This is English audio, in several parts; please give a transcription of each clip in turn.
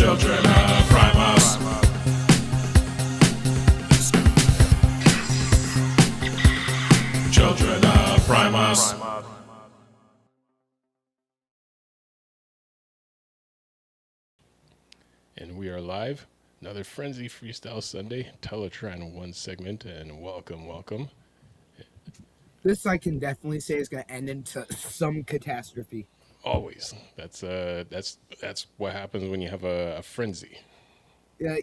Children of Primus. Children of Primus. And we are live. Another Frenzy Freestyle Sunday, Teletron 1 segment, and welcome. This I can definitely say is going to end into some catastrophe. Always. That's what happens when you have a frenzy. I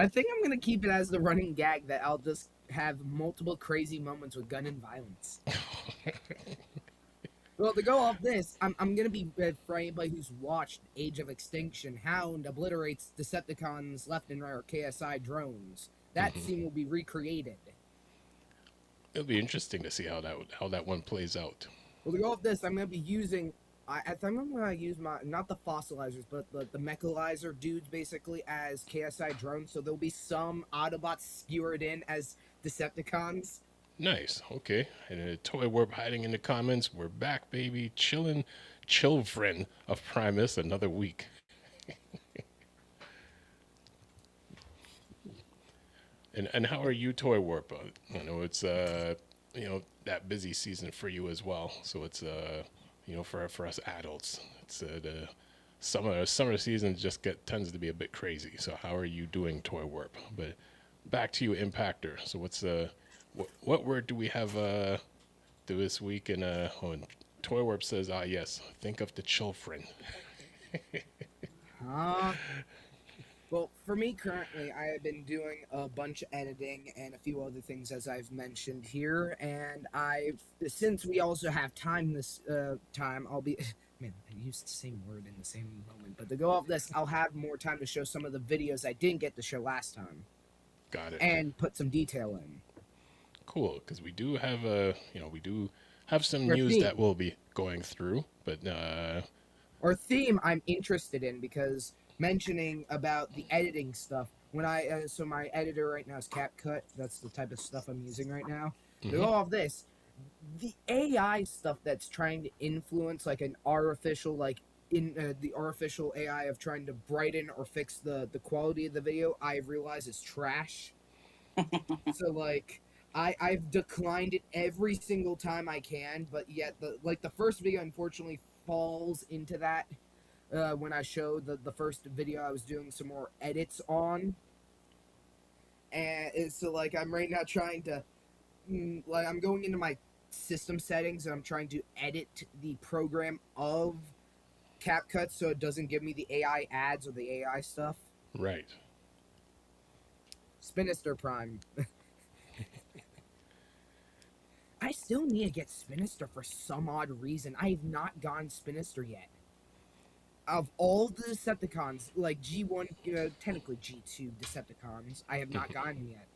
think I'm going to keep it as the running gag that I'll just have multiple crazy moments with gun and violence. Well, to go off this, I'm going to be, for anybody who's watched Age of Extinction, Hound obliterates Decepticons left and right, or KSI drones. That scene will be recreated. It'll be interesting to see how that one plays out. Well, to go off this, I'm going to be using... I think I'm going to use not the fossilizers, but the mechalizer dudes, basically, as KSI drones. So there'll be some Autobots skewered in as Decepticons. Nice. Okay. And Toy Warp hiding in the comments. We're back, baby. Children of Primus, another week. And how are you, Toy Warp? I know it's that busy season for you as well. So it's for us adults, it's the summer season tends to be a bit crazy. So how are you doing, Toy Warp? But back to you, Impactor. So what's what word do we have this week? And Toy Warp says, yes, think of the children. Well, for me currently, I have been doing a bunch of editing and a few other things, as I've mentioned here. And since we also have time this time, I'll be... Man, I used the same word in the same moment. But to go off this, I'll have more time to show some of the videos I didn't get to show last time. Got it. And put some detail in. Cool, because we do have some news that we'll be going through. But our theme I'm interested in, because mentioning about the editing stuff, when so my editor right now is CapCut. That's the type of stuff I'm using right now. To go off this, the AI stuff that's trying to influence like an artificial, like in the artificial AI of trying to brighten or fix the quality of the video, I've realized is trash. So like I've declined it every single time I can, but yet the first video unfortunately falls into that. When I showed the first video, I was doing some more edits on, and so like I'm right now trying to I'm going into my system settings and I'm trying to edit the program of CapCut so it doesn't give me the AI ads or the AI stuff. Right. Spinister Prime. I still need to get Spinister for some odd reason. I have not gotten Spinister yet. Of all the Decepticons, like G1, technically G2 Decepticons, I have not gotten yet.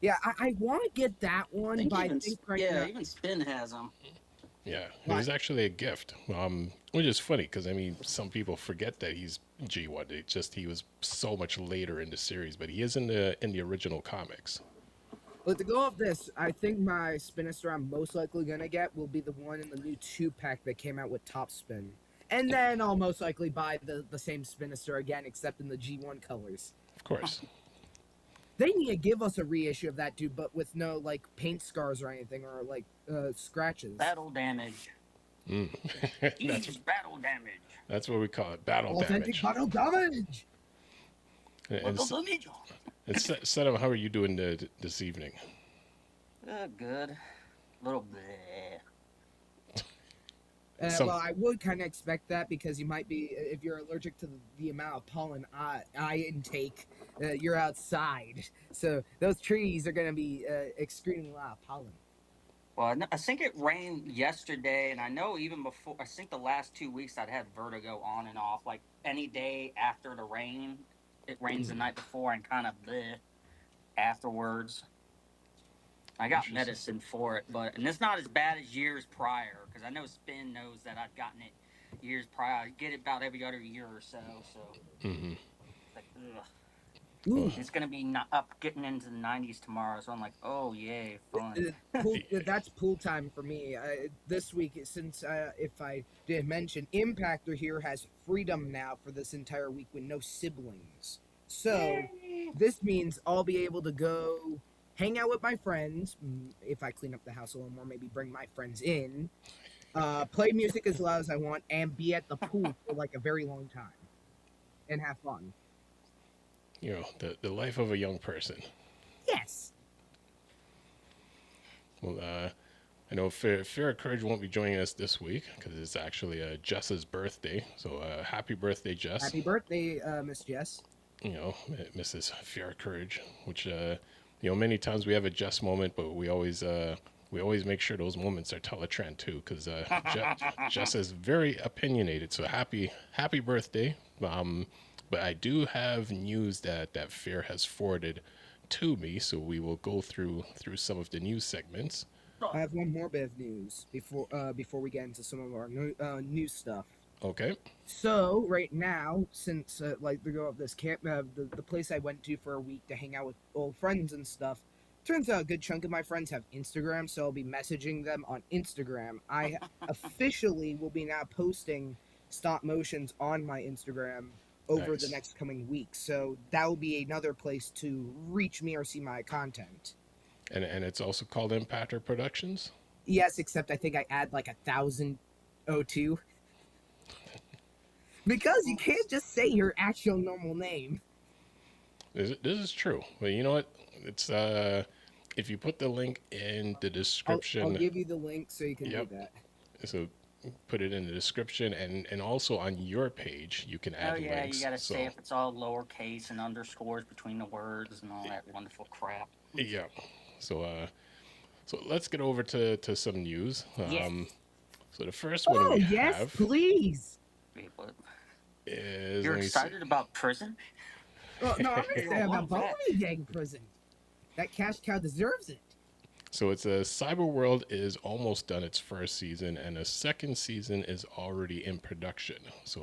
Yeah, I want to get that one, but I think right now... even Spin has them. Yeah, it was actually a gift, which is funny because, I mean, some people forget that he's G1. He was so much later in the series, but he is in the original comics. But to go off this, I think my Spinister I'm most likely going to get will be the one in the new 2-pack that came out with Top Spin. And then I'll most likely buy the same Spinister again, except in the G1 colors. Of course. They need to give us a reissue of that dude, but with no, like, paint scars or anything, or, like, scratches. Battle damage. That's battle damage. That's what we call it, battle Authentic damage. Battle damage! And Setup, how are you doing this evening? Good. A little bit. Well, I would kind of expect that because you might be, if you're allergic to the amount of pollen eye intake, you're outside. So those trees are going to be excreting a lot of pollen. Well, I think it rained yesterday, and I know even before, I think the last 2 weeks I'd had vertigo on and off. Like any day after the rain, it rains the night before and kind of bleh afterwards. I got medicine for it, and it's not as bad as years prior, because I know Spin knows that I've gotten it years prior. I get it about every other year or so. Like, Ooh, It's gonna be up getting into the 90s tomorrow, so I'm like, oh yay, fun. that's pool time for me. This week, since if I did mention, Impactor here has freedom now for this entire week with no siblings. So this means I'll be able to go hang out with my friends. If I clean up the house a little more, maybe bring my friends in, play music as loud as I want, and be at the pool for like a very long time and have fun. You know, the life of a young person. Yes. Well, I know Fear Courage won't be joining us this week because it's actually Jess's birthday. So happy birthday, Jess. Happy birthday, Miss Jess. You know, Mrs. Fear Courage, which, you know, many times we have a Jess moment, but we always make sure those moments are Teletran too, because Jess is very opinionated. So happy birthday. But I do have news that Fear has forwarded to me, so we will go through some of the news segments. I have one more bit of news before we get into some of our news stuff. Okay. So right now, since like the go of this camp, the place I went to for a week to hang out with old friends and stuff, turns out a good chunk of my friends have Instagram, so I'll be messaging them on Instagram. I officially will be now posting stop motions on my Instagram over Nice. the next coming weeks, so that will be another place to reach me or see my content. And it's also called Impactor Productions. Yes, except I think I add like 1,002. Because you can't just say your actual normal name. This is true. Well, you know what? It's if you put the link in the description. I'll give you the link so you can Yep. do that. So put it in the description, and also on your page you can add Oh yeah, links. you gotta so, say if it's all lowercase and underscores between the words and all that wonderful crap. yeah. So let's get over to some news. Yes. So the first one we have please. Wait, what? is You're let me see. excited about prison? Oh, no, I'm excited What about was that? Bumblebee Gang Prison. That cash cow deserves it. So it's a Cyberworld is almost done its first season, and a second season is already in production. So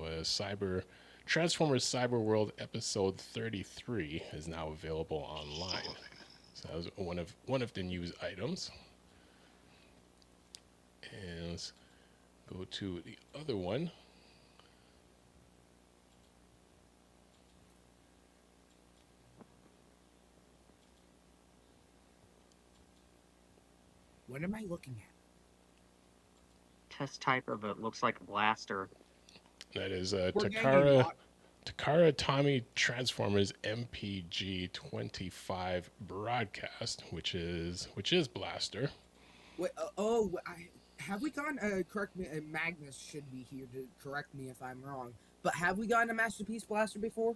Transformers Cyberworld episode 33 is now available online. So that was one of the news items. And let's go to the other one. What am I looking at? Test type of it looks like a blaster. That is We're getting a Takara lot- Tommy Transformers MPG 25 broadcast, which is Blaster. Wait, have we gone? Correct me. Magnus should be here to correct me if I'm wrong. But have we gotten a Masterpiece Blaster before?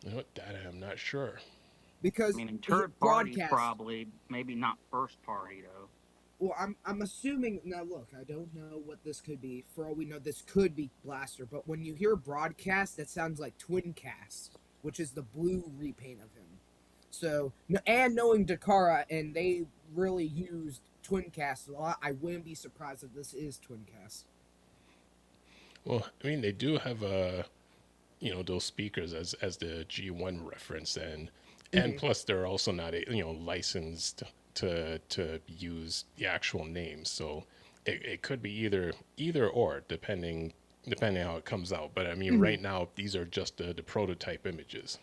You know what? That I'm not sure. Because I mean, in he third party broadcast- probably, maybe not first party though. Well, I'm assuming now. Look, I don't know what this could be. For all we know, this could be Blaster. But when you hear broadcast, that sounds like Twincast, which is the blue repaint of him. So, and knowing Takara, and they really used Twincast a lot, I wouldn't be surprised if this is Twincast. Well, I mean, they do have those speakers as the G1 reference, and plus they're also not licensed to use the actual names, so it could be either or depending how it comes out. But I mean, right now these are just the prototype images.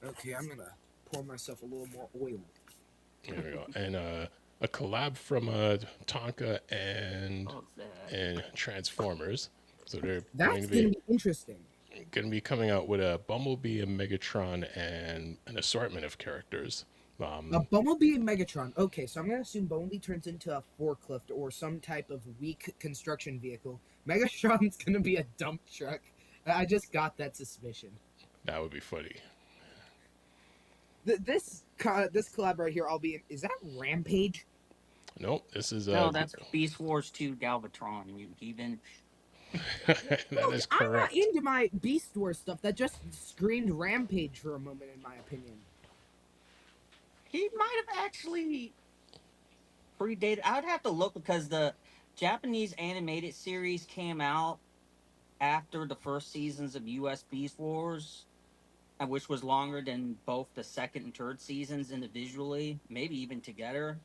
Okay, I'm gonna pour myself a little more oil. There we go. And a collab from Tonka and What's that? and Transformers. So they're That's going to gonna be be interesting. coming out with a Bumblebee and Megatron and an assortment of characters. A Bumblebee and Megatron. Okay, so I'm gonna assume Bumblebee turns into a forklift or some type of weak construction vehicle. Megatron's gonna be a dump truck. I just got that suspicion. That would be funny. This collab right here, is that Rampage? Nope, this is No, that's Beast Wars 2 Galvatron, you heathen. that is I'm not correct. into my Beast Wars stuff. That just screamed Rampage for a moment, in my opinion. He might have actually predated. I would have to look because the Japanese animated series came out after the first seasons of U.S. Beast Wars, which was longer than both the second and third seasons individually, maybe even together.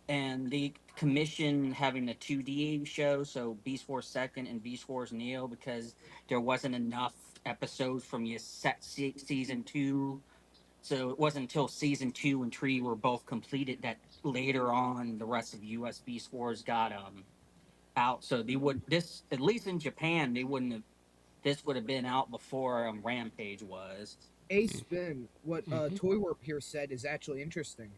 And the commission having a 2D show, so Beast Wars Second and Beast Wars Neo, because there wasn't enough episodes from your season two. So it wasn't until season 2 and 3 were both completed that later on the rest of US Beast Wars got out. So they would this at least in Japan they wouldn't have this would have been out before Rampage was. A spin. What Toy Warp here said is actually interesting.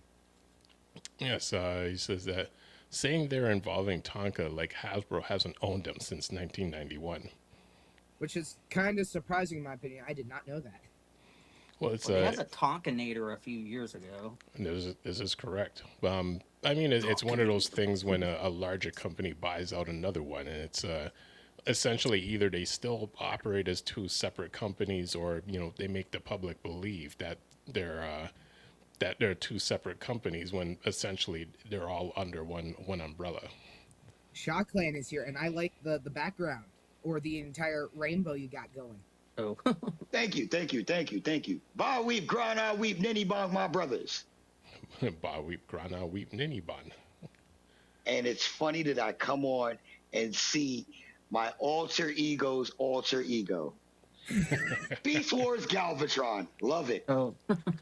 Yes, he says that saying they're involving Tonka like Hasbro hasn't owned them since 1991. Which is kind of surprising in my opinion. I did not know that. Well, it's Well, he has a Tonkanator a few years ago. this is correct. I mean, it's one of those things when a larger company buys out another one, and it's essentially either they still operate as two separate companies, or they make the public believe that they're two separate companies when essentially they're all under one umbrella. Shockland is here, and I like the background or the entire rainbow you got going. Oh, Thank you. Ba weep, grana weep, ninny bong, my brothers. Ba weep, grana weep, ninny bon. And it's funny that I come on and see my alter ego's alter ego. Beast Wars Galvatron. Love it. oh,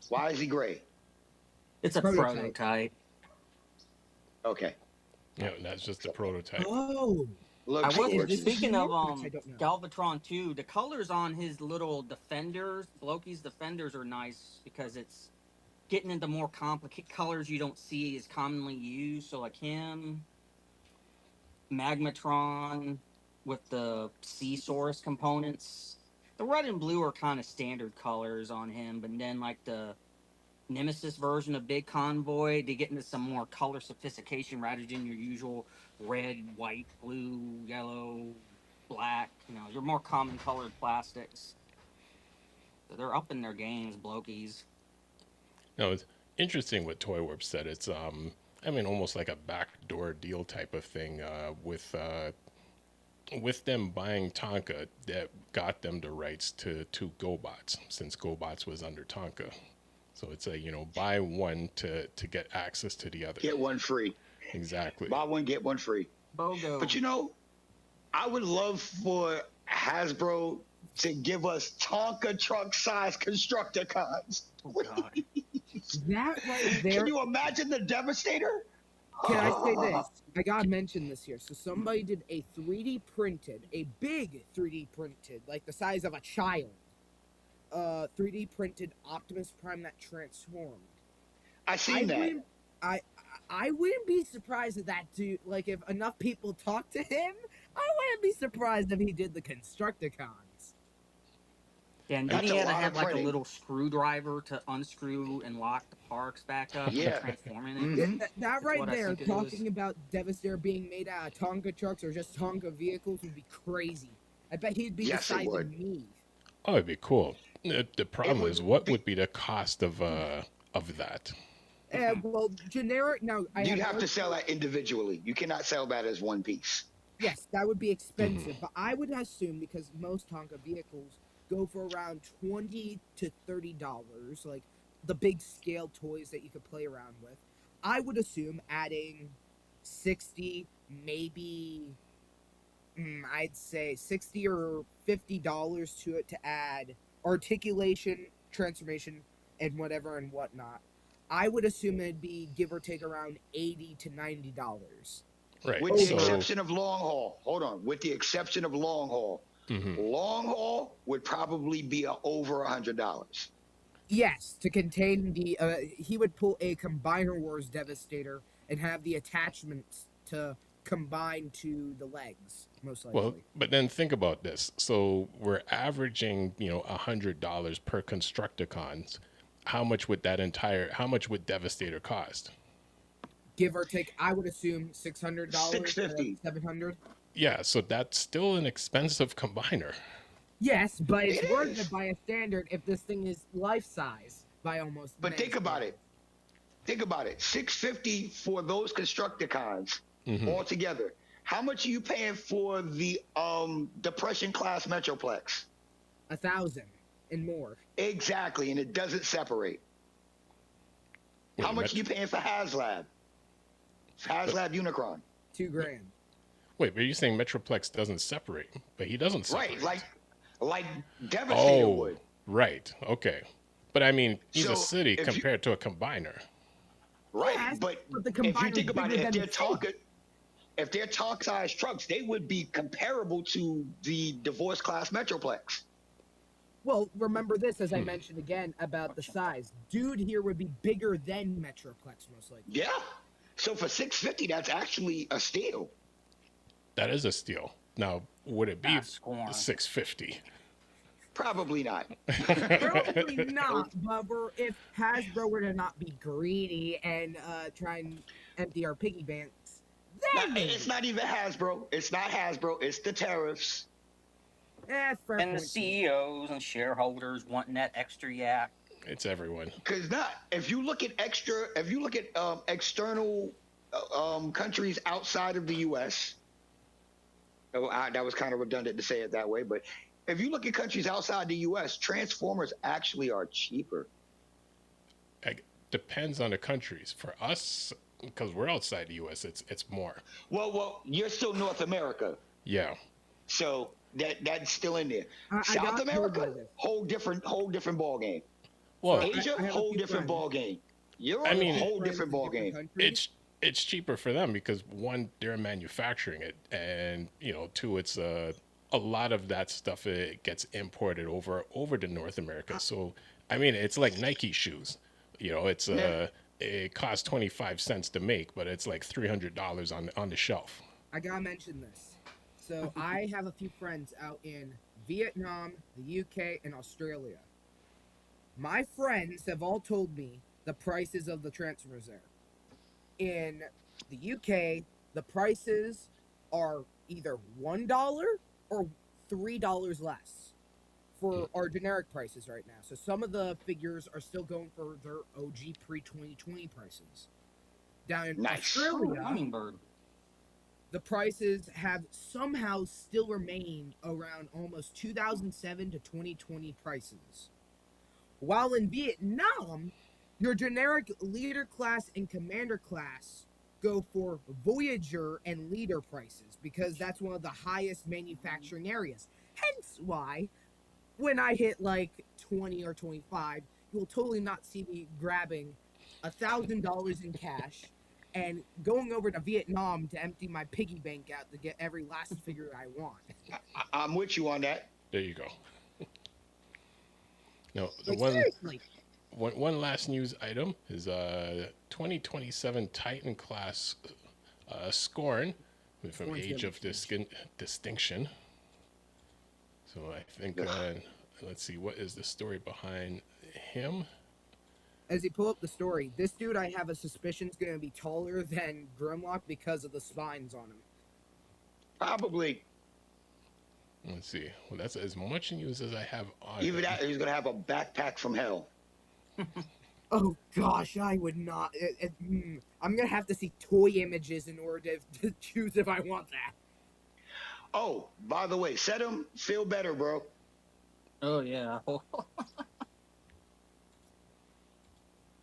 Why is he gray? it's a Prototype. prototype. Okay. That's just a prototype. Oh, Look, I was Is this speaking of I don't know. Galvatron 2, the colors on his little defenders, Loki's defenders are nice because it's getting into more complicated colors you don't see as commonly used. So like him, Magmatron with the Sea Source components. The red and blue are kind of standard colors on him, but then like the Nemesis version of Big Convoy, they get into some more color sophistication rather than your usual red, white, blue, yellow, black. Your more common colored plastics. So they're up in their games, blokies. It's interesting what Toy Warp said. It's I mean, almost like a backdoor deal type of thing with them buying Tonka that got them the rights to GoBots, since GoBots was under Tonka. So it's a buy one to get access to the other. get one free. Exactly. Buy one, get one free. BOGO. But I would love for Hasbro to give us Tonka truck size Constructicons. Oh, God. that right there. Can you imagine the Devastator? Can I say this? I gotta mention this here. So somebody did a 3D printed, a big 3D printed, like the size of a child, 3D printed Optimus Prime that transformed. I seen that. I wouldn't be surprised if that dude, like if enough people talk to him, I wouldn't be surprised if he did the Constructicons. Yeah, and That's then he a had to lot have of like a printing. little screwdriver to unscrew and lock the parks back up Yeah. and transforming it. Mhm. That right what I there, think it talking is. about Devastator being made out of Tonka trucks or just Tonka vehicles would be crazy. I bet he'd be Yes, the it size of would. me. Oh, it'd be cool. The problem would is, what be- would be the cost of that? Well, generic. Now, I You'd have have no- to sell that individually. You cannot sell that as one piece. Yes, that would be expensive, but I would assume because most Tonka vehicles go for around $20 to $30, like the big scale toys that you could play around with. I would assume adding 60, maybe I'd say $60 or $50 to it to add articulation, transformation, and whatever and whatnot. I would assume it'd be give or take around $80 to $90. Right. With the So, exception of long haul. Hold on. With the exception of long haul. mhm. Long haul would probably be over $100. Yes, to contain the he would pull a Combiner Wars Devastator and have the attachments to combine to the legs, most likely. Well, but then think about this. So we're averaging, $100 per Constructicons. How much would Devastator cost? Give or take, I would assume $600, $650. $700. Yeah, so that's still an expensive combiner. Yes, but it's It worth is. it by a standard if this thing is life size by almost. But think about it. Think about it. 650 for those Constructicons Mhm. altogether. How much are you paying for the Depression class Metroplex? 1,000 and more. Exactly, and it doesn't separate. Wait, How much are you paying for HasLab? HasLab Unicron. $2,000. Wait, but you're saying Metroplex doesn't separate, but he doesn't separate. Right, like Devastator Oh, would. right. Okay. But I mean, he's So, a city if you- compared to a combiner. Right, Yes, but but the if you combiner's think about it, bigger if than they're the city. talking, if they're talk-sized trucks, they would be comparable to the Divorce class Metroplex. Well, remember this, as I mentioned again, about the size. Dude here would be bigger than Metroplex, most likely. Yeah. So for 650, that's actually a steal. That is a steal. Now, would it be That's Scorn. 650? Probably not. Probably not, but if Hasbro were to not be greedy and try and empty our piggy banks, then It's not even Hasbro. It's not Hasbro. It's the tariffs. fair And the point. CEOs and shareholders wanting that extra yak. It's everyone. Because if you look at external countries outside of the U.S. That was kind of redundant to say it that way, but if you look at countries outside the U.S., Transformers actually are cheaper. It depends on the countries. For us, because we're outside the U.S., it's more. Well, you're still North America, Yeah. so that's still in there. I South got told by America, this. whole different ball game. Well, Asia, I have a whole few different friends. ball game. Europe, I mean- whole Friends different in ball game. countries. it's cheaper for them because one, they're manufacturing it, and two, it's a lot of that stuff it gets imported over to North America. So I mean, it's like Nike shoes. It's it costs 25 cents to make, but it's like $300 on the shelf. I gotta mention this. So I have a few friends out in Vietnam, the UK, and Australia. My friends have all told me the prices of the Transformers there. In the UK, the prices are either $1 or $3 less for our generic prices right now. So some of the figures are still going for their OG pre-2020 prices. Down in Nice. Australia, Hummingbird. the prices have somehow still remained around almost 2007 to 2020 prices. While in Vietnam, your generic leader class and commander class go for Voyager and leader prices because that's one of the highest manufacturing areas. Hence why, when I hit like 20 or 25, you'll totally not see me grabbing $1,000 in cash and going over to Vietnam to empty my piggy bank out to get every last figure I want. I'm with you on that. There you go. No, the Like, one. seriously. One last news item is 2027 Titan class Scorn from Scorn's Age gonna of be Distinction. So I think let's see, what is the story behind him? As you pull up the story, this dude I have a suspicion is going to be taller than Grimlock because of the spines on him. Probably. Let's see. Well, that's as much news as I have on Even him. that, he's gonna have a backpack from hell. Oh gosh, I would not. I'm going to have to see toy images in order to choose if I want that. Oh, by the way, set him. Feel better, bro. Oh yeah.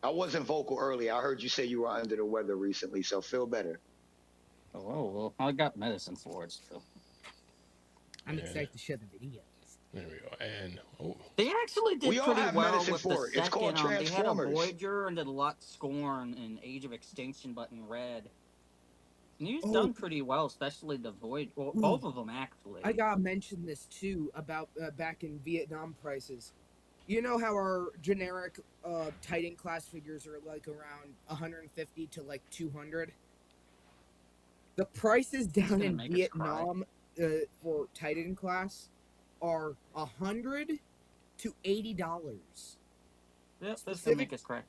I wasn't vocal earlier. I heard you say you were under the weather recently, so feel better. Oh well, I got medicine for it. So. I'm Yeah. excited to share the videos. There we go. And They actually did We all pretty have well medicine with for the it. It's called second. They had a Transformers. Voyager and did a lot Scorn and Age of Extinction, but in red. And he's Oh. done pretty well, especially the Voyager. Well, Ooh. both of them actually. I gotta mention this too about back in Vietnam prices. You know how our generic Titan class figures are like around 150 to like 200? The prices down gonna in make us Vietnam for Titan class are $100 to $80. Yep, that's gonna specific- make us cry.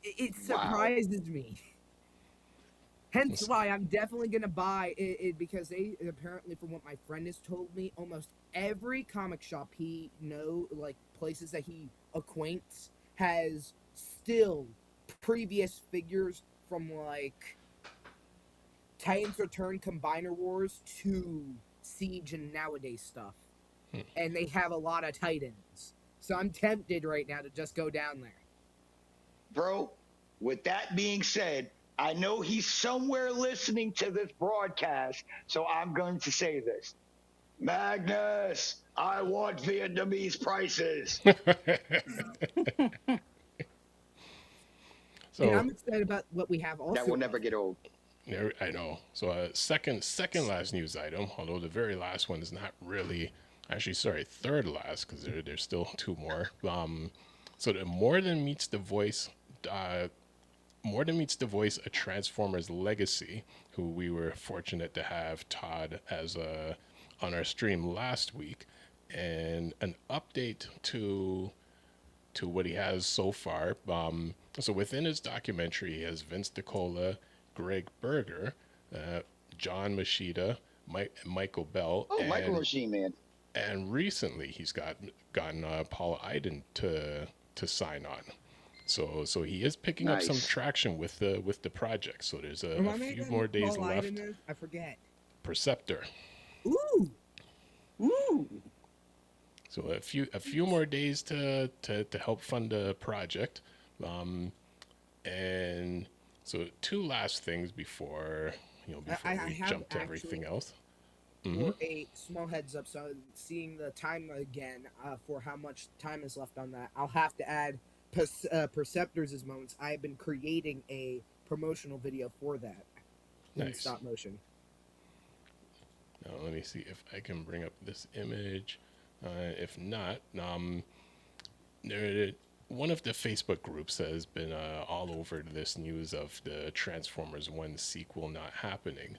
It Wow. surprises me. Hence why I'm definitely gonna buy it because they apparently, from what my friend has told me, almost every comic shop places that he acquaints has still previous figures from like Titans Return Combiner Wars to Siege and nowadays stuff. And they have a lot of Titans. So I'm tempted right now to just go down there. Bro, with that being said, I know he's somewhere listening to this broadcast, so I'm going to say this. Magnus, I want Vietnamese prices. So And I'm excited about what we have also. That will never get old. I know. So second last news item, although the very last one is not really, actually, sorry, third last, because there's still two more. So the More Than Meets the Voice, a Transformers Legacy, who we were fortunate to have Todd as on our stream last week, and an update to what he has so far. So within his documentary, he has Vince DiCola, Greg Berger, John Machida, Michael Bell. Oh, Michael Machine Man. And recently he's gotten Paul Iden to sign on. So he is picking up some traction with the project. So there's a few more days left. I forget. Perceptor. Ooh. So a few more days to help fund the project. And so two last things before we jump to everything else. For a small heads up, so seeing the time again for how much time is left on that, I'll have to add Perceptors' moments. I have been creating a promotional video for that in stop motion. Now let me see if I can bring up this image. If not, one of the Facebook groups has been all over this news of the Transformers 1 sequel not happening.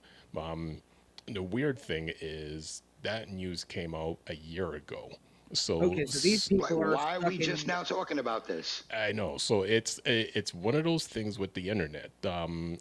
The weird thing is that news came out a year ago. So these people why are we just now talking about this? I know. So it's one of those things with the internet.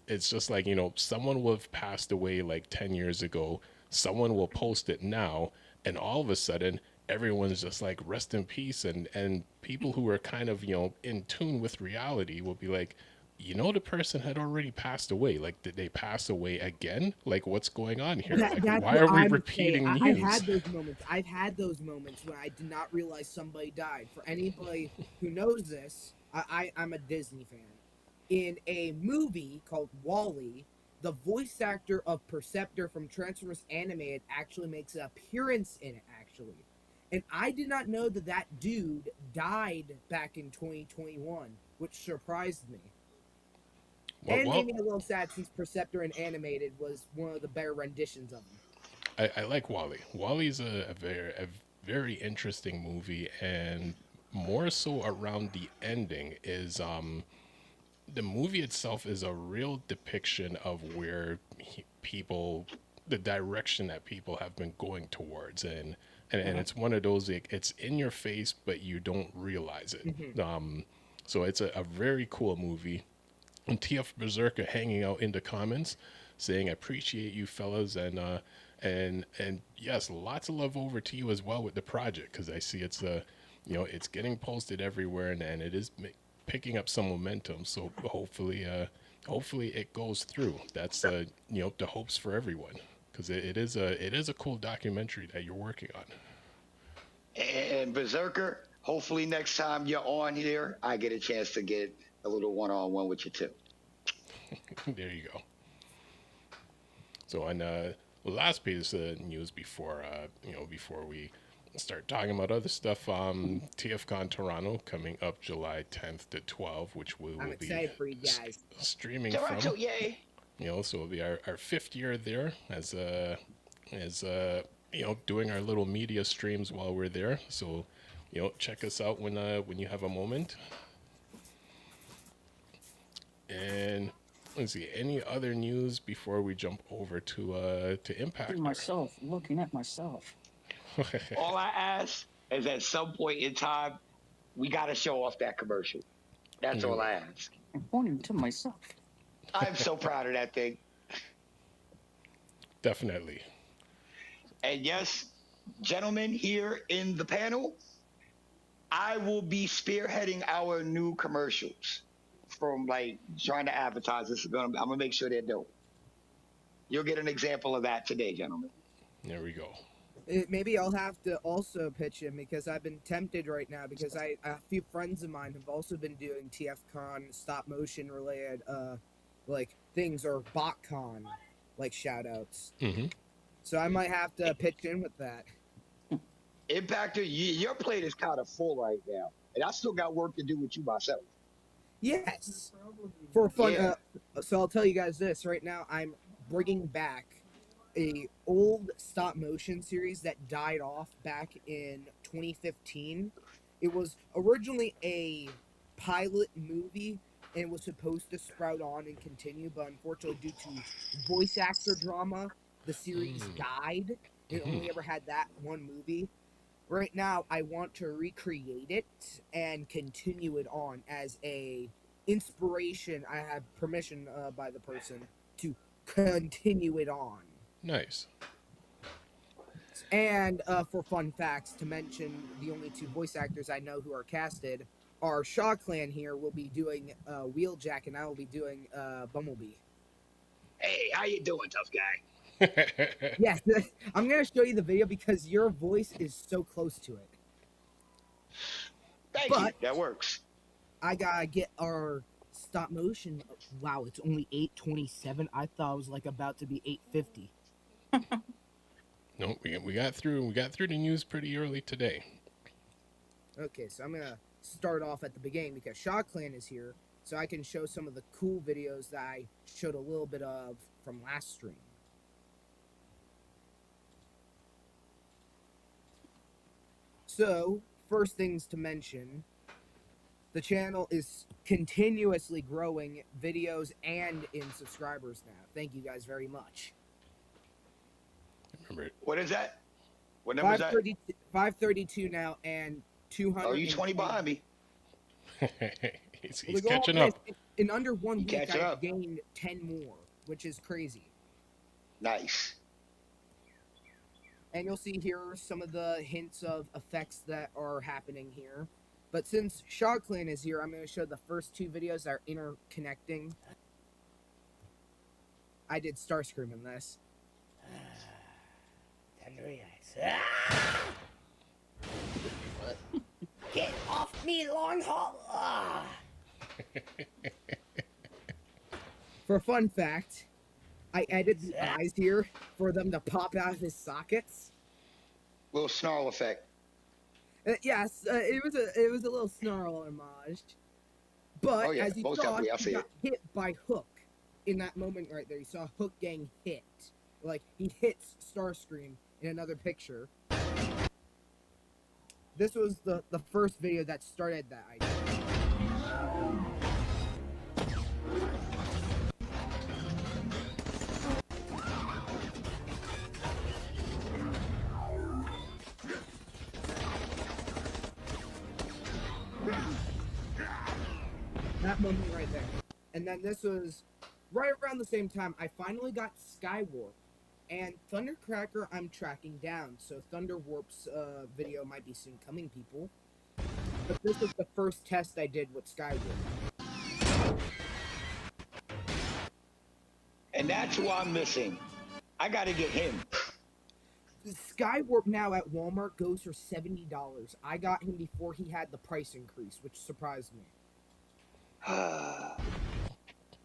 It's just like, someone will have passed away like 10 years ago. Someone will post it now, and all of a sudden everyone's just like, rest in peace. And people who are kind of, in tune with reality will be like, the person had already passed away. Like, did they pass away again? Like, what's going on here? Why are we repeating news? I've had those moments. I've had those moments when I did not realize somebody died. For anybody who knows this, I'm a Disney fan. In a movie called WALL-E, the voice actor of Perceptor from Transformers Animated actually makes an appearance in it, actually. And I did not know that dude died back in 2021, which surprised me. And made me a little sad since Perceptor in Animated was one of the better renditions of him. I like WALL-E. WALL-E's a very interesting movie, and more so around the ending is the movie itself is a real depiction of where the direction that people have been going towards, and it's one of those, it's in your face but you don't realize it. So it's a very cool movie. And TF Berserker hanging out in the comments saying, I appreciate you fellas, and yes, lots of love over to you as well with the project, because I see it's it's getting posted everywhere, and it is picking up some momentum. So hopefully it goes through. That's the hopes for everyone, because it is a cool documentary that you're working on. And Berserker, hopefully next time you're on here, I get a chance to get a little one-on-one with you too. There you go. So on the last piece of news before we start talking about other stuff, TFCON Toronto coming up July 10th to 12th, which we will be for you guys. Streaming Toronto, from. yay! So it'll be our 5th year there as doing our little media streams while we're there. So check us out when you have a moment. And let's see, any other news before we jump over to Impact? Looking at myself. All I ask is at some point in time, we got to show off that commercial. That's all I ask. I'm pointing to myself. I'm so proud of that thing. Definitely. And yes, gentlemen here in the panel, I will be spearheading our new commercials. from like trying to advertise. I'm gonna make sure they're dope. You'll get an example of that today, gentlemen. There we go. Maybe I'll have to also pitch in because I've been tempted right now because a few friends of mine have also been doing TFCON stop motion related like things or BotCon like shout outs. Mm-hmm. So I might have to pitch in with that. Impactor, your plate is kind of full right now, and I still got work to do with you myself. Yes. For fun. Yeah. So I'll tell you guys this right now. I'm bringing back a old stop motion series that died off back in 2015. It was originally a pilot movie and was supposed to sprout on and continue, but unfortunately due to voice actor drama, the series died. It only ever had that one movie. Right now, I want to recreate it and continue it on as a inspiration. I have permission by the person to continue it on. Nice. And for fun facts, to mention the only two voice actors I know who are casted are Shaw Clan here will be doing Wheeljack, and I will be doing Bumblebee. Hey, how you doing, tough guy? Yes, I'm going to show you the video because your voice is so close to it. Thank But- you. That works. I got to get our stop motion. Wow, it's only 8:27. I thought it was like about to be 8:50. No, we got through the news pretty early today. Okay, so I'm gonna start off at the beginning because Shaw Clan is here, so I can show some of the cool videos that I showed a little bit of from last stream. So, first things to mention, the channel is continuously growing videos and in subscribers now. Thank you guys very much. Remember, What is that? What number is that? 532 now and 200. Oh, you 20 behind me. he's catching up. In under 1 You week, catching I up. gained 10 more, which is crazy. Nice. And you'll see here some of the hints of effects that are happening here. But since Shaw Clan is here, I'm going to show the first two videos that are interconnecting. I did Starscream in this. Get off me, long haul! Ah. For a fun fact, I added the eyes here for them to pop out of his sockets. Little snarl effect. Yes, it was a little snarl homage. But Oh, yeah, as you most saw, definitely, I he see got hit by Hook in that moment right there. You saw Hook getting hit. Like, he hits Starscream in another picture. This was the first video that started that idea. That moment right there. And then this was right around the same time I finally got Skywarp. And Thundercracker I'm tracking down, so Thunderwarp's video might be soon coming, people. But this was the first test I did with Skywarp. And that's who I'm missing. I got to get him. Skywarp now at Walmart goes for $70. I got him before he had the price increase, which surprised me.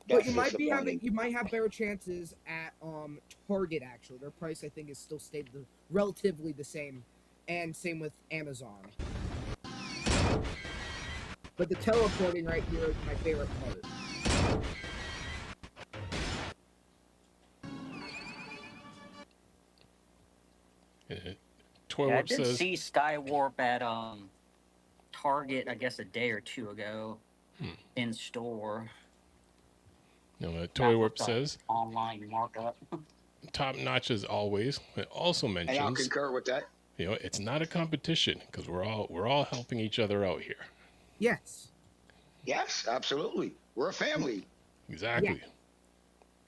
But you might be having, you might have better chances at Target. Actually, their price I think is still stayed relatively the same, and same with Amazon. But the teleporting right here is my favorite part. Toy Yeah, I Warp did says, see Skywarp at Target, I guess a day or two ago, in store. no, Toy Not Warp with the says, online markup. top notch as always. It also And I'll mentions, concur with that. you know, it's not a competition because we're all helping each other out here. Yes. Yes, absolutely. We're a family. Exactly.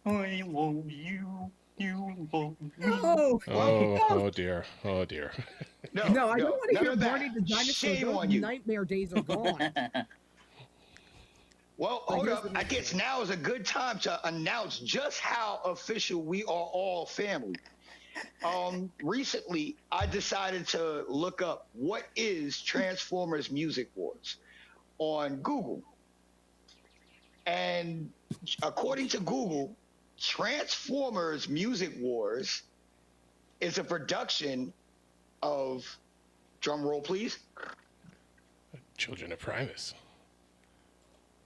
I love you. You love me. Oh, Oh dear. Oh dear. No, no, I don't want to none hear of that. Barney the Dinosaur. Shame Those on you. nightmare days are gone. Well, But hold here's up. the I next guess thing. now is a good time to announce just how official we are all family. Recently, I decided to look up what is Transformers Music Wars on Google. And according to Google, Transformers Music Wars is a production of, drum roll please, Children of Primus.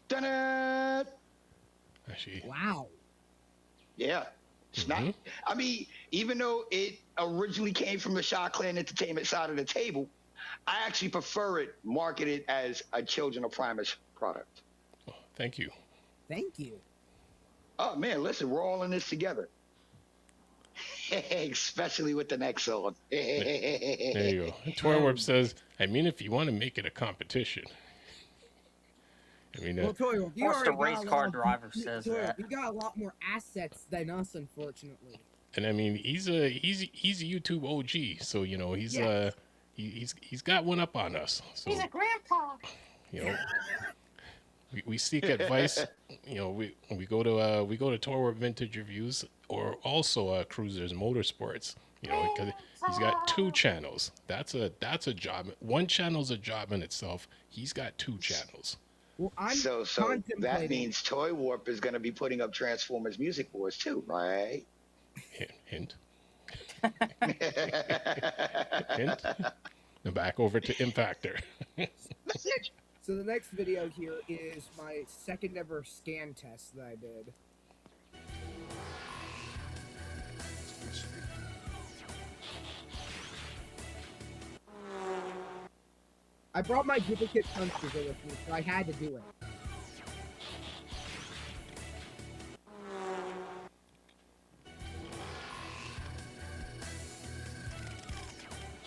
da-da! Actually, Wow. Yeah. It's not, I mean, even though it originally came from the Shaw Clan Entertainment side of the table, I actually prefer it marketed as a Children of Primus product. oh, thank you. Thank you. Oh man, listen, we're all in this together. Especially with the next song. There you go. And Toy Warp says, I mean, if you want to make it a competition. I mean, Well, Toy, you Plus, the already race got a car lot driver of, says Toy, that. you got a lot more assets than us, unfortunately. and I mean, he's a YouTube OG, so you know he's Yes. he's got one up on us. So He's a grandpa. you know, we seek advice. You know, we go to Toy Warp Vintage Reviews or also Cruisers Motorsports. You know, because he's got 2 channels. That's a job. One channel's a job in itself. He's got 2 channels. Well, I'm So that contemplating. means Toy Warp is going to be putting up Transformers Music Wars too, right? Hint. Hint. Now back over to Impactor. So the next video here is my second ever scan test that I did. I brought my duplicate Sunstreaker with me, so I had to do it.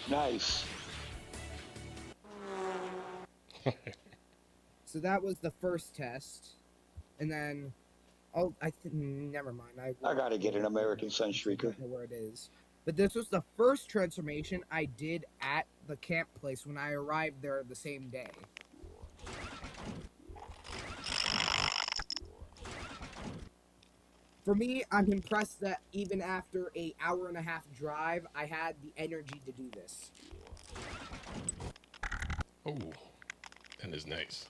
Nice. So that was the first test, and then, never mind. I gotta get an American Sunstreaker. I don't know where it is. But this was the first transformation I did at the camp place when I arrived there the same day. For me, I'm impressed that even after an hour-and-a-half drive, I had the energy to do this. Oh, that is nice.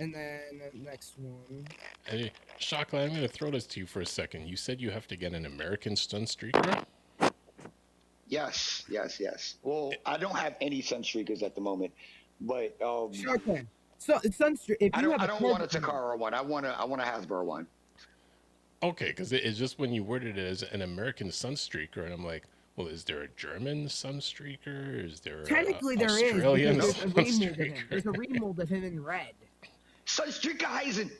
And then the next one. Hey, Shockland, I'm going to throw this to you for a second. You said you have to get an American Sunstreaker? Yes. Well, I don't have any Sunstreakers at the moment, but Sharkman. So it's Sunstreaker. If you I have don't a want a Takara one. I want a Hasbro one. Okay, because it's just when you worded it as an American Sunstreaker, and I'm like, well, is there a German Sunstreaker? Is there Technically, a there is. Australian Because there's a remold of him. Sunstreaker? There's a remold of him in red. Sunstreaker Heisen.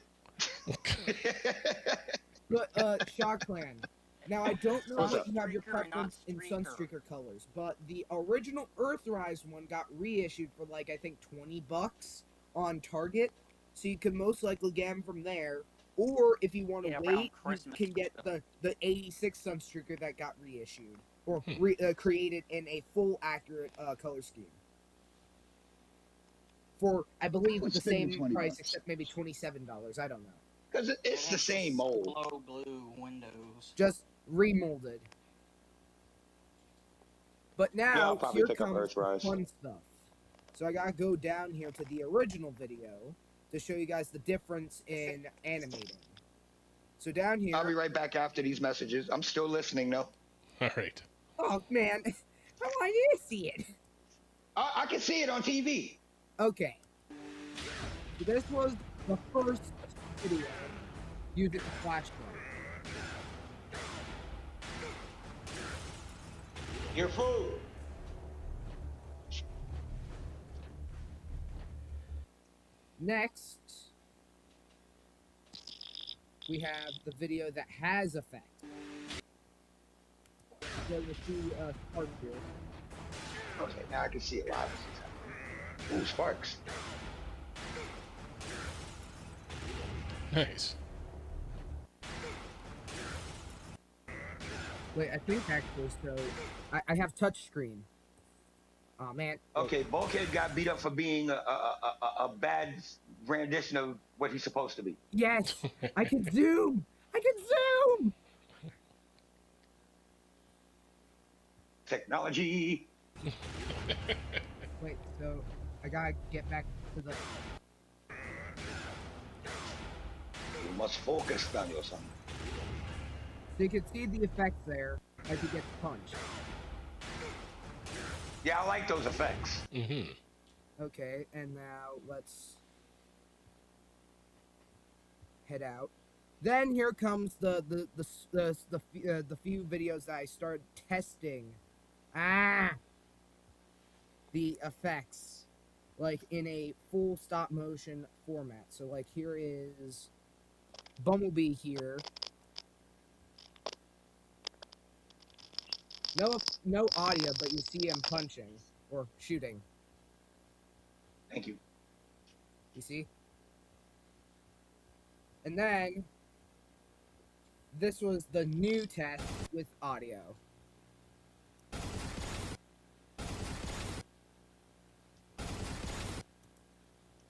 But Shockland. Now I don't know What's what up? you have your Sunstreaker, not preference in Streaker. Sunstreaker colors, but the original Earthrise one got reissued for like I think $20 on Target, so you could most likely get them from there. Or if you want to Yeah, around wait, you Christmas can get stuff. the '86 Sunstreaker that got reissued or created in a full accurate color scheme. For I believe Would the spend same $20. price, except maybe $27. I don't know. Because it's the same mold. Glow blue windows. Just remolded. But Yeah, now I'll probably here pick up comes the Earthrise. fun stuff. So I gotta go down here to the original video to show you guys the difference in animating. So down here. I'll be right back after these messages. I'm still listening though. All right. Oh man, how I didn't see it. I can see it on TV. Okay. So this was the first video using the flashlight. Your food. Next, we have the video that has effect. So you see Spark here. Okay, now I can see it live. Ooh, sparks. Nice. Wait, I think actually, so I have touchscreen. Oh man. Okay, Bulkhead got beat up for being a bad rendition of what he's supposed to be. Yes, I can zoom. I can zoom. Technology. Wait, so I gotta get back to the. You must focus, Daniel-san. So you can see the effects there as he gets punched. Yeah, I like those effects. Mm-hmm. Okay, and now let's head out. Then here comes the few videos that I started testing. The effects, like in a full stop motion format. So like here is Bumblebee here. No audio, but you see him punching or shooting. Thank you. You see? And then this was the new test with audio.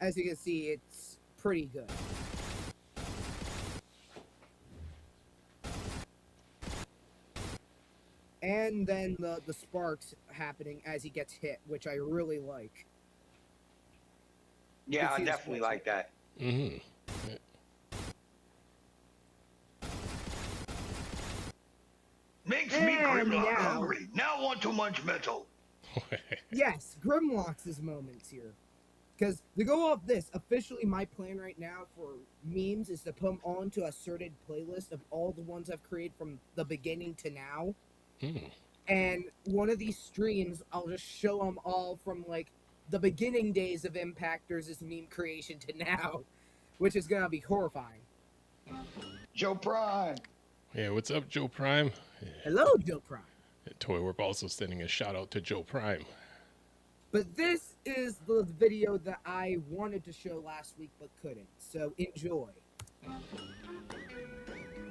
As you can see, it's pretty good. And then the sparks happening as he gets hit, which I really like. Yeah, I see the definitely sparks. like that. Mm-hmm. Makes me And Grimlock now- hungry. Now want too much metal. Yes, Grimlock's moments here. Because to go off this, officially my plan right now for memes is to put them onto a certain playlist of all the ones I've created from the beginning to now. Mm. And one of these streams, I'll just show them all from like the beginning days of Impactors' meme creation to now, which is gonna be horrifying. Joe Prime. Yeah, what's up, Joe Prime? Hello, Joe Prime. Toy Warp also sending a shout out to Joe Prime. But this is the video that I wanted to show last week but couldn't. So enjoy.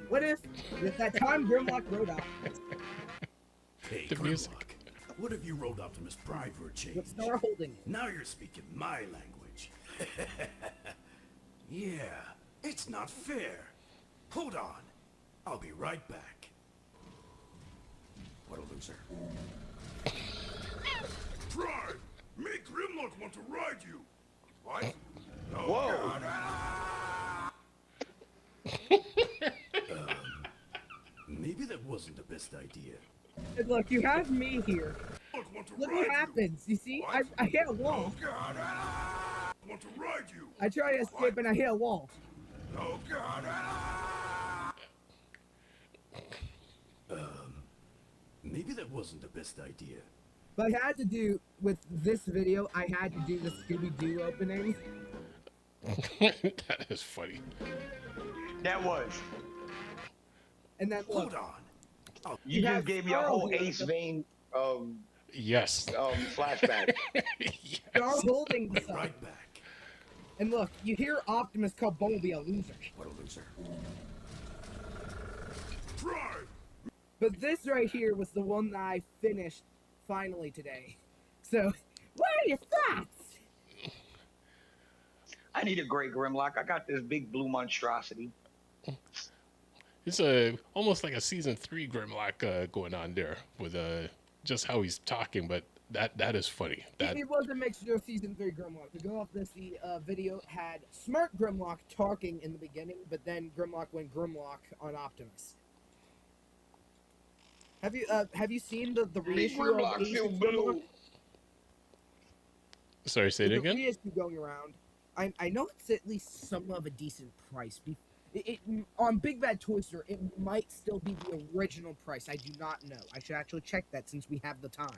What if that time Grimlock wrote Optimus Hey, The music. Grimlock, what if you wrote Optimus Prime for a change? with Star holding it? Now you're speaking my language. Yeah, it's not fair. Hold on. I'll be right back. What a loser. Prime! Make Grimlock want to ride you! What? Whoa. Maybe that wasn't the best idea. And look, you have me here. Grimlock want to Look ride what you. happens. You see? I hit a wall. God. Want to ride you. I try to escape and I hit a wall. Oh God! Maybe that wasn't the best idea. But I had to do, with this video, I had to do the Scooby-Doo opening. That is funny. That was. And then Hold look, on. You You have just gave me a Star whole here. Ace Vane Yes. flashback. Yes. Star holding the sun. Right back. And look, you hear Optimus call Bumblebee a loser. What a loser. Prime! But this right here was the one that I finished finally today. So, what are your thoughts? I need a great Grimlock. I got this big blue monstrosity. It's almost like a season 3 Grimlock going on there with just how he's talking, but that is funny. That It was a mixture of season 3 Grimlock. To go off this, the video had smart Grimlock talking in the beginning, but then Grimlock went Grimlock on Optimus. Have you seen the Big reissue Grimlock of feel Ace blue. Sorry, say it the again. reissue going around? I know it's at least somewhat of a decent price. On Big Bad Toy Store, it might still be the original price. I do not know. I should actually check that since we have the time.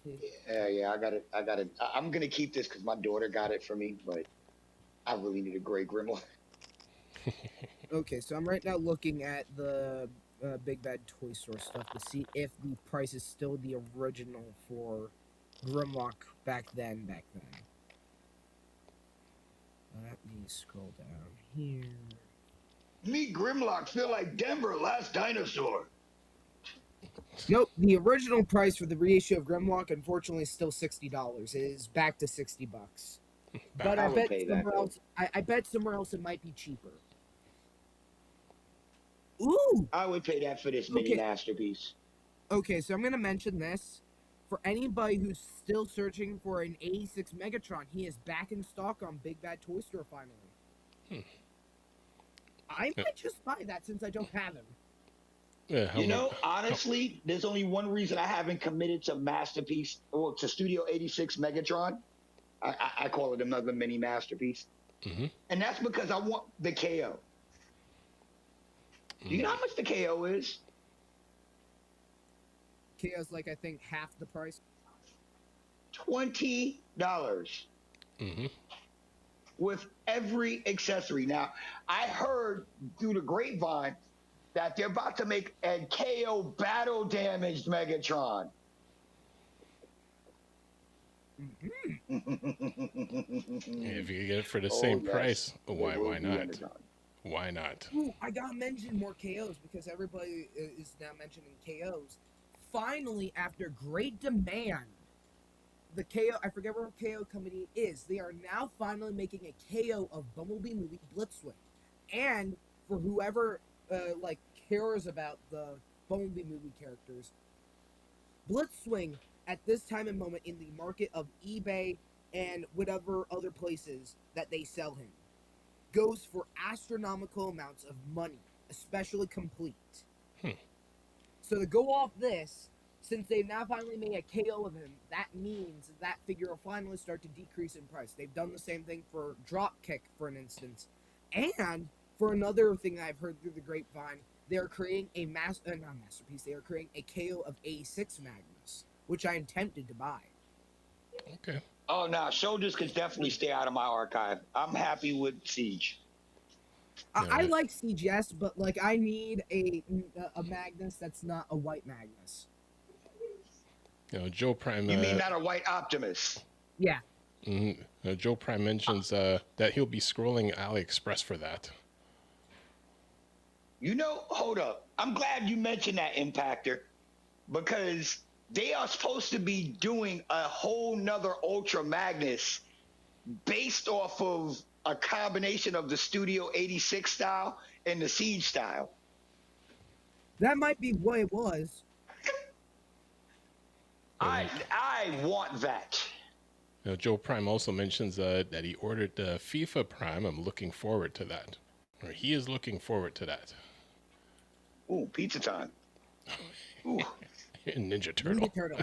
Yeah, I got it. I'm gonna keep this because my daughter got it for me, but I really need a great Grimlock. Okay, so I'm right now looking at the Big Bad Toy Store stuff to see if the price is still the original for Grimlock back then. Let me scroll down here. Me Grimlock feel like Denver last dinosaur. Nope, the original price for the reissue of Grimlock, unfortunately, is still $60. It is back to $60. But I I would bet pay that, somewhere though. else. I bet somewhere else it might be cheaper. Ooh. I would pay that for this mini masterpiece. Okay, so I'm gonna mention this for anybody who's still searching for an 86 Megatron. He is back in stock on Big Bad Toy Store finally. I might just buy that since I don't have him. Yeah, You know, honestly, there's only one reason I haven't committed to Masterpiece or to Studio 86 Megatron. I call it another mini masterpiece. And that's because I want the KO. Do you know how much the KO is? KO's like, I think, half the price. $20. With every accessory. Now, I heard through the grapevine that they're about to make a KO battle damaged Megatron. If you get it for the same price, why not? Why not? Ooh, I gotta mention more KOs because everybody is now mentioning KOs. Finally, after great demand, the KO, I forget what KO company is, they are now finally making a KO of Bumblebee movie Blitzwing. And for whoever cares about the Bumblebee movie characters, Blitzwing at this time and moment in the market of eBay and whatever other places that they sell him goes for astronomical amounts of money, especially complete. So to go off this, since they've now finally made a KO of him, that means that figure will finally start to decrease in price. They've done the same thing for Dropkick, for an instance. And for another thing I've heard through the grapevine, they're creating a masterpiece. They are creating a KO of A6 Magnus, which I am tempted to buy. Okay. Oh, no, Shoulders could definitely stay out of my archive. I'm happy with Siege. I like CGS, but I need a Magnus that's not a white Magnus. You know, Joe Prime. You mean not a white Optimus? Yeah. Joe Prime mentions that he'll be scrolling AliExpress for that. You know, hold up. I'm glad you mentioned that, Impactor, because they are supposed to be doing a whole nother Ultra Magnus based off of a combination of the Studio 86 style and the Siege style. That might be what it was. I want that. You know, Joe Prime also mentions that he ordered FIFA Prime. I'm looking forward to that. Or he is looking forward to that. Ooh, pizza time. Ooh. Ninja Turtle. Ninja Turtle.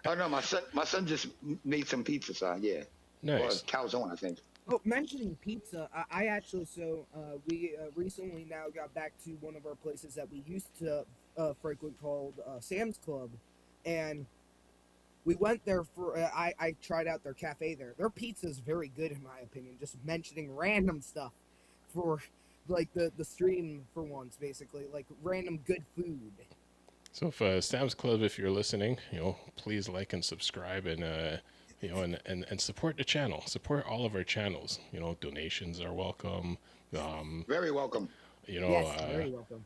Oh no, my son just made some pizza, son. Yeah. Nice. Or calzone, I think. Oh, mentioning pizza, I actually, we recently now got back to one of our places that we used to frequent called Sam's Club, and we went there for, I tried out their cafe there. Their pizza is very good in my opinion, just mentioning random stuff for, the stream for once, basically, random good food. So if Sam's Club, if you're listening, please like and subscribe and, and support the channel. Support all of our channels. Donations are welcome. Very welcome. Yes, very welcome.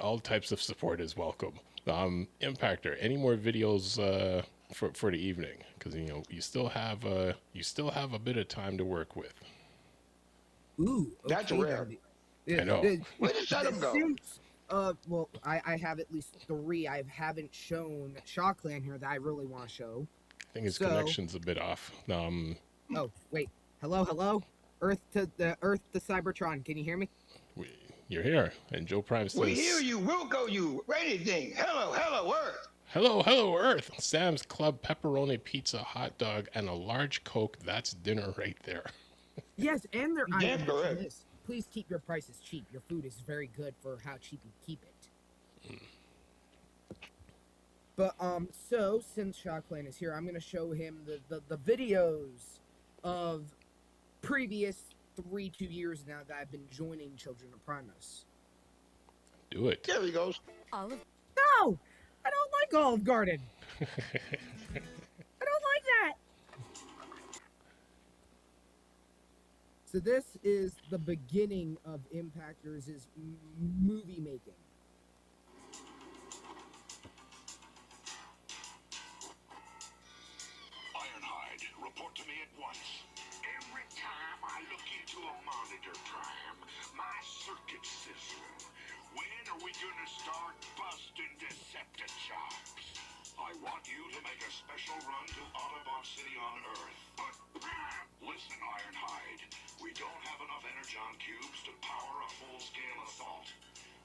All types of support is welcome. Impactor, any more videos for the evening? Because you still have a bit of time to work with. Ooh, okay, that's rare. I know. Where did Shut go? Well, I have at least 3 I haven't shown Shockland here that I really want to show. I think his connection's a bit off. Oh, wait. Hello? Earth to Cybertron. Can you hear me? You're here. And Joe Prime says... We hear you, Wilco you, anything. Hello, Earth. Hello, Earth. Sam's Club, pepperoni pizza, hot dog, and a large Coke. That's dinner right there. Yes, and they're... Yeah, correct. Please keep your prices cheap. Your food is very good for how cheap you keep it. But, so, since Shockland is here, I'm going to show him the videos of previous 2 years now that I've been joining Children of Primus. Do it. There he goes. No! I don't like Olive Garden! I don't like that! So this is the beginning of Impactor's movie making. to a monitor, Prime. My circuit system. When are we gonna start busting Decepticons? I want you to make a special run to Autobot City on Earth. But listen, Ironhide, we don't have enough energon cubes to power a full-scale assault.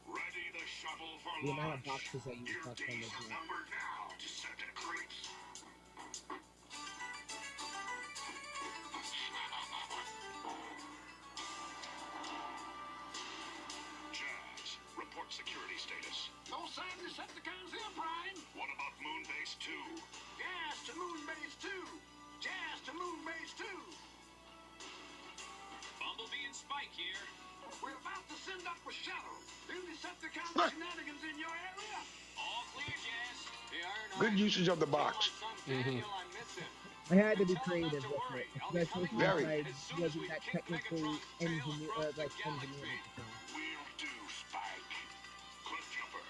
Ready the shuttle for The amount of launch. boxes I use Your that's days number are two. numbered now, Decepticons. Jazz, report security status. No sign of Decepticons here, Prime. What about Moonbase 2? Gas to Moonbase 2. Jazz to Moonbase 2. Bumblebee and Spike here. We're about to send up a shuttle. New Decepticon shenanigans in your area? All clear, Jazz. The Ironhide. Good usage of the box. Daniel, I miss him. I had to be Tell him not creative to with worry. it, I'll be especially coming since Very. I as soon as we wasn't that kick technically Megatron's tail engineer, across the like galaxy. engineering at the time. Will do, Spike. Cliffjumper,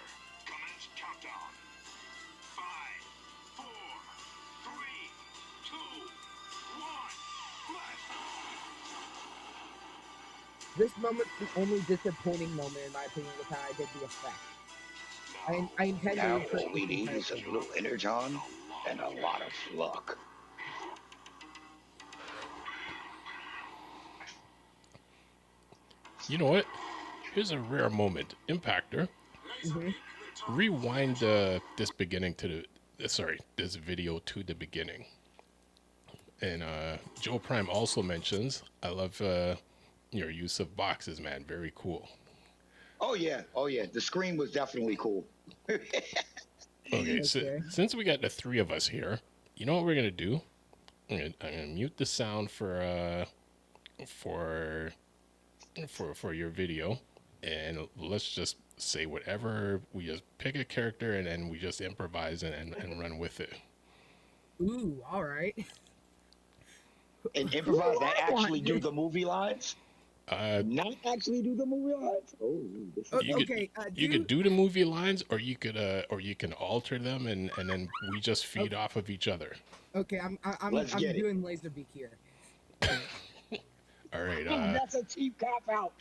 commence countdown. 5, 4, 3, 2, 1, blast! This moment's the only disappointing moment in my opinion with how I did the effect. I intend to Now insert all we this need entire is a thing. little energon and a lot of luck. You know what? Here's a rare moment. Impactor. Rewind this beginning to the this video to the beginning. And Joe Prime also mentions, I love your use of boxes, man. Very cool. Oh yeah. The screen was definitely cool. Okay, so Okay. since we got the three of us here, you know what we're gonna do? I'm gonna mute the sound for your video, and let's just say whatever. We just pick a character and then we just improvise and run with it. Ooh, all right. And improvise Ooh, that I want actually do this. the movie lines? Not actually do the movie lines? Oh, this is You Okay, you could do the movie lines, or you can alter them, and then we just feed off of each other. Okay, I'm Let's get it. doing Laserbeak here. All right. that's a cheap cop out.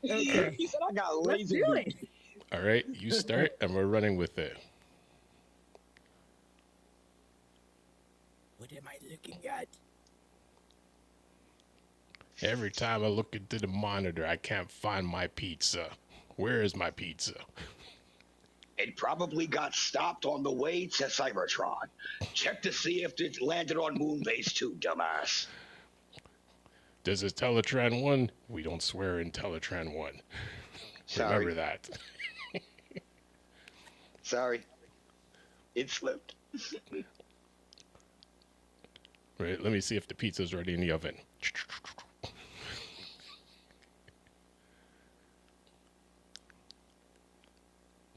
Okay. He said I got Let's laser do beak. it. All right. You start, and we're running with it. What am I looking at? Every time I look into the monitor, I can't find my pizza. Where is my pizza? It probably got stopped on the way to Cybertron. Check to see if it landed on Moonbase 2, dumbass. Does it Teletran 1? We don't swear in Teletran 1. Sorry. Remember that. Sorry. It slipped. Right, let me see if the pizza's ready in the oven.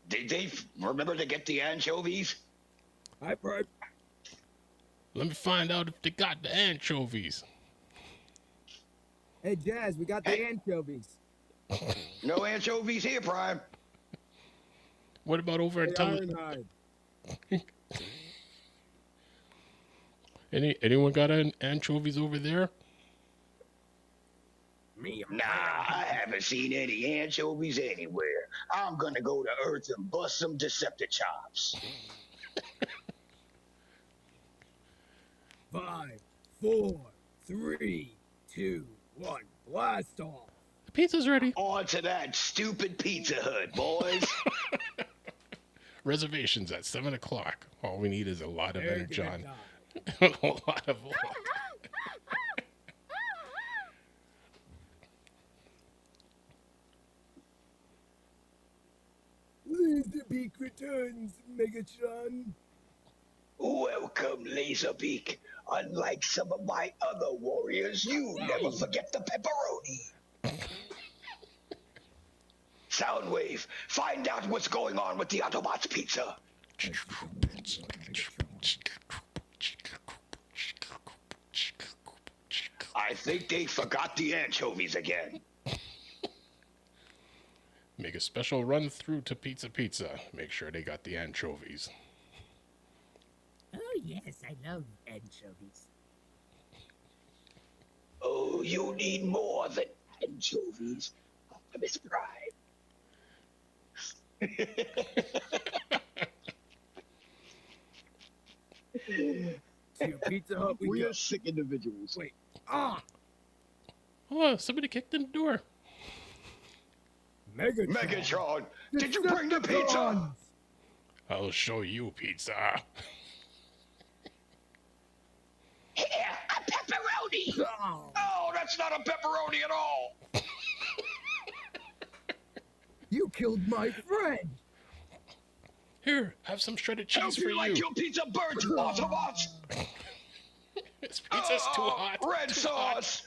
Did they remember to get the anchovies? Hi, Prime. Let me find out if they got the anchovies. Hey, Jazz, we got the anchovies. No anchovies here, Prime. What about over at Ironhide. Anyone got anchovies over there? Me, Nah, I haven't seen any anchovies anywhere. I'm gonna go to Earth and bust some Deceptichops. 5, 4, 3, 2, 1, blast off. The pizza's ready. On to that stupid Pizza Hut, boys. Reservations at 7 o'clock. All we need is a lot of They're energon. gonna A lot of luck. Laserbeak returns, Megatron. Welcome, Laserbeak. Unlike some of my other warriors, you never forget the pepperoni. Soundwave, find out what's going on with the Autobots pizza. I think they forgot the anchovies again. Make a special run through to Pizza. Make sure they got the anchovies. Oh, yes, I love anchovies. Oh, you need more than anchovies, Optimus Prime. To Pizza Hut we We go. are sick individuals. Wait. Ah! Oh, somebody kicked in the door. Megatron. Megatron, did you bring the pizza? I'll show you pizza. Here, a pepperoni. Oh, that's not a pepperoni at all. You killed my friend. Here, have some shredded How cheese do for you like you. your pizza burnt, Autobots? This pizza's too hot. Red too hot. sauce.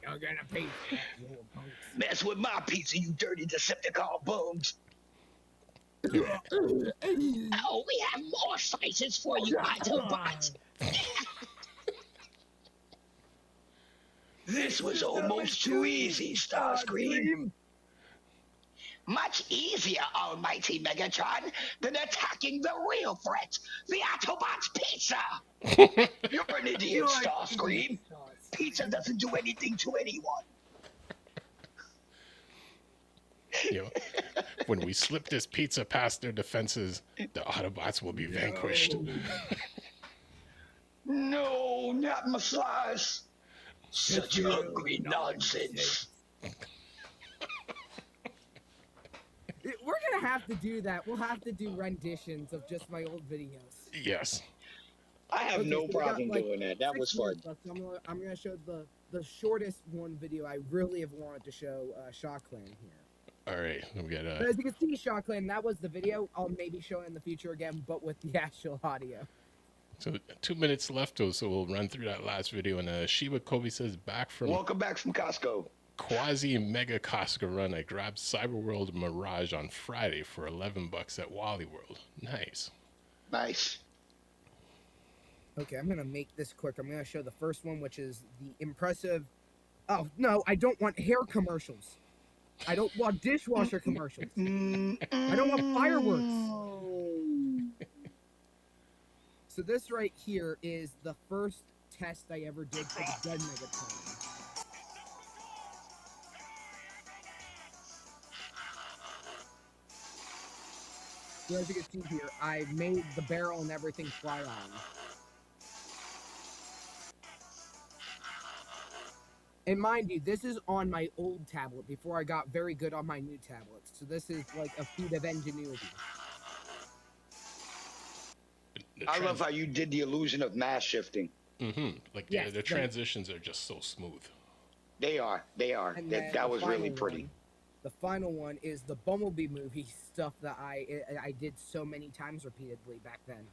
You're gonna pay for that, little punks. Mess with my pizza, you dirty Decepticon bones. Oh, we have more slices for you, Autobots. This was almost too easy, Starscream. Much easier, almighty Megatron, than attacking the real threat, the Autobots' pizza. You're an idiot, Starscream. Pizza doesn't do anything to anyone. You know, when we slip this pizza past their defenses, the Autobots will be vanquished. No, not my slice. Such hungry nonsense. We're gonna have to do that. We'll have to do renditions of just my old videos. Yes. I have Okay, no so we got, problem like, doing that. That 6 was fun. minutes left, so I'm gonna show the shortest one video I really have wanted to show Shaw Clan here. All right. We got But as you can see, Shaw Clan, that was the video. I'll maybe show it in the future again, but with the actual audio. so 2 minutes left, so we'll run through that last video. And Shiba Kobe says back from Welcome back from Costco. quasi mega Costco run. I grabbed Cyberworld Mirage on Friday for $11 at Wally World. Nice. Nice. Okay, I'm gonna make this quick. I'm gonna show the first one, which is the impressive. Oh no, I don't want hair commercials. I don't want dishwasher commercials. I don't want fireworks. So this right here is the first test I ever did for the Dead Megatron. So as you can see here, I made the barrel and everything fly on. And mind you, this is on my old tablet before I got very good on my new tablets. So this is like a feat of ingenuity. I love how you did the illusion of mass shifting. Mm-hmm. Like Yes, the transitions are just so smooth. They are. They are. And then That the was really final pretty. one- the final one is the Bumblebee movie stuff that I did so many times repeatedly back then.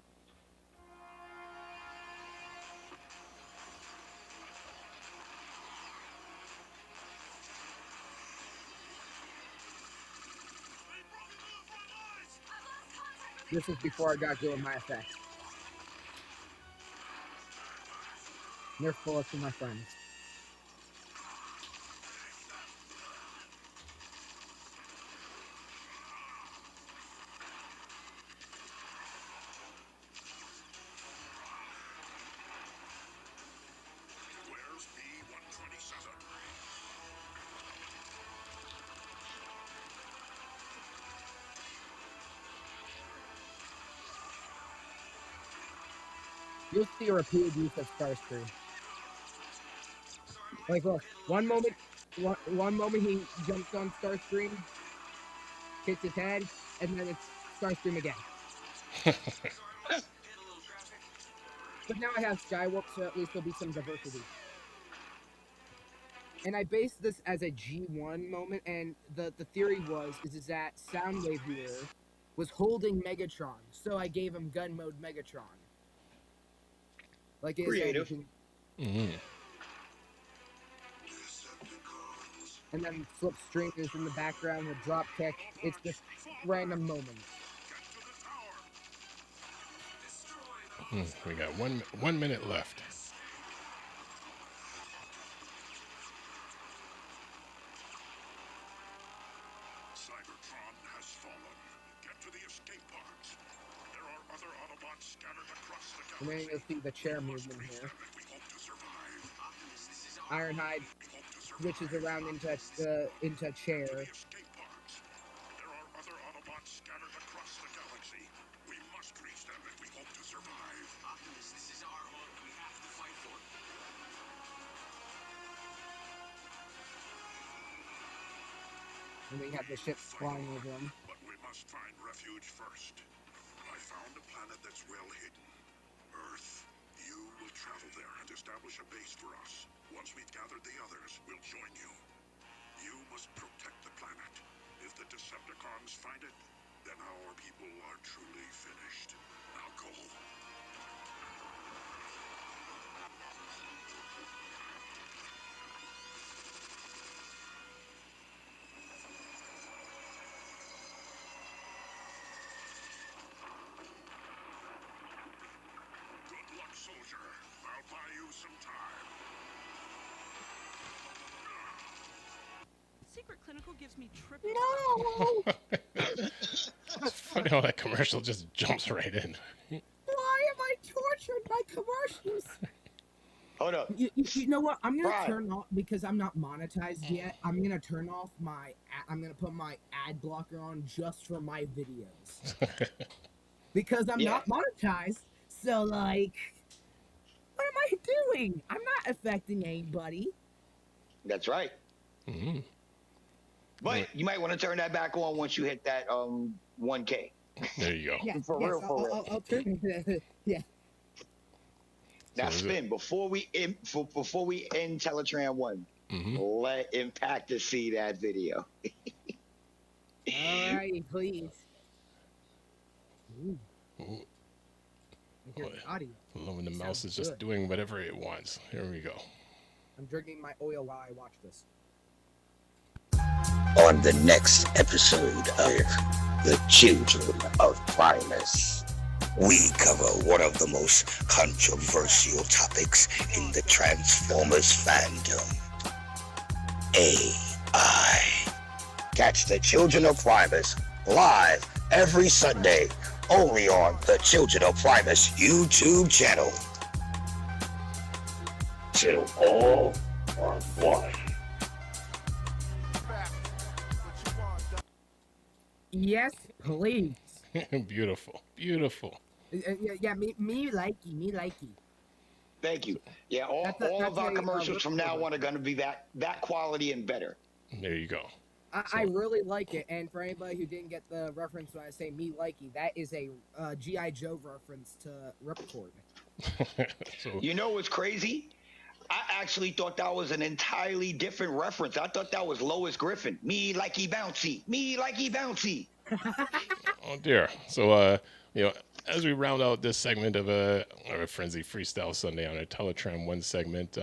This was before I got good with my effects. They're full of my friends. Where's B-127? You'll see a repeated use of Starscream. Like, look, one moment he jumps on Starscream, hits his head, and then it's Starscream again. But now I have Skywalk, so at least there'll be some diversity. And I based this as a G1 moment, and the theory is that Soundwave Viewer was holding Megatron, so I gave him gun mode Megatron. Like his Creative. engine. Mm-hmm. And then Slipstream is in the background with drop kick. It's just random moments. We got 1 minute left. Cybertron has fallen. Get to the escape pods. There are other Autobots scattered across the And then galaxy. you'll see the chair movement here. We hope to survive. Ironhide switches around into a chair. There are other Autobots scattered across the galaxy. We must reach them if we hope to survive. Optimus, this is our home. We have to fight for it. And we have the ships flying over them. But we must find refuge first. I found a planet that's well hidden. Earth. You will travel there and establish a base for us. Once we've gathered the others, we'll join you. You must protect the planet. If the Decepticons find it, then our people are truly finished. Now go. Good luck, soldier. I'll buy you some time. Secret Clinical gives me triple. No! It's funny how that commercial just jumps right in. Why am I tortured by commercials? Hold up. You know what? I'm gonna Right. turn off because I'm not monetized yet. I'm gonna turn off my. I'm gonna put my ad blocker on just for my videos because I'm not monetized. So like, what am I doing? I'm not affecting anybody. That's right. Mm-hmm. But you might want to turn that back on once you hit that 1K. There you go. Yeah, For yes, real, for real. I'll turn. Yeah. Now So is spin before we end Teletran 1. Mm-hmm. Let Impactor see that video. All right, please. Ooh. Ooh. I hear the audio. Loving the Sounds mouse is just good. doing whatever it wants. Here we go. I'm drinking my oil while I watch this. On the next episode of The Children of Primus, we cover one of the most controversial topics in the Transformers fandom: AI. Catch The Children of Primus live every Sunday, only on the Children of Primus YouTube channel. Till all are one. Yes, please. Beautiful. Beautiful. Yeah, me likey. Thank you. Yeah, all That's of our a, commercials from now on are going to be that quality and better. There you go. I really like it, and for anybody who didn't get the reference when I say me likey, that is a G.I. Joe reference to Ripcord. So, You know what's crazy? I actually thought that was an entirely different reference. I thought that was Lois Griffin. Me likey bouncy. Me likey bouncy. oh dear. So, as we round out this segment of our Frenzy Freestyle Sunday on our Teletran 1 segment,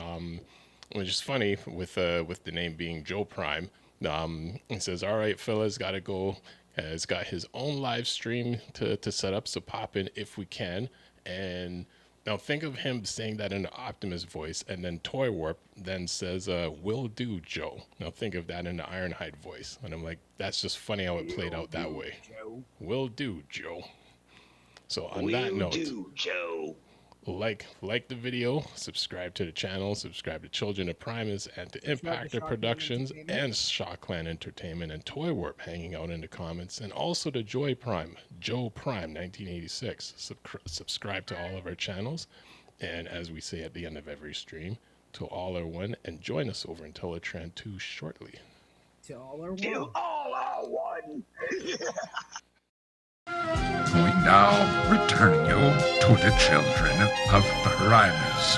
which is funny with the name being Joe Prime. It says, "All right, fellas, gotta go." It's got his own live stream to set up, so pop in if we can. And now think of him saying that in an Optimus voice, and then Toy Warp then says, "Will do, Joe." Now think of that in the Ironhide voice, and I'm like, that's just funny how it played out that way. Joe. Will do, Joe. So on Will that note, do, Joe. like the video, subscribe to the channel, subscribe to Children of Primus and to Subscribe to Impactor Shock Productions Clan Entertainment. and Shock Clan Entertainment and Toy Warp hanging out in the comments, and also to Joe Prime 1986. Subscribe to all of our channels, and as we say at the end of every stream, to all are one, and join us over in Teletran 2 shortly. To all or You one. all are one. We now return you to the Children of Primus.